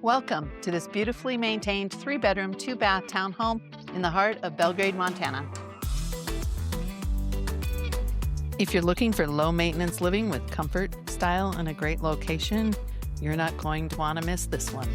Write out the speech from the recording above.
Welcome to this beautifully maintained 3-bedroom, 2-bath townhome in the heart of Belgrade, Montana. If you're looking for low-maintenance living with comfort, style, and a great location, you're not going to want to miss this one.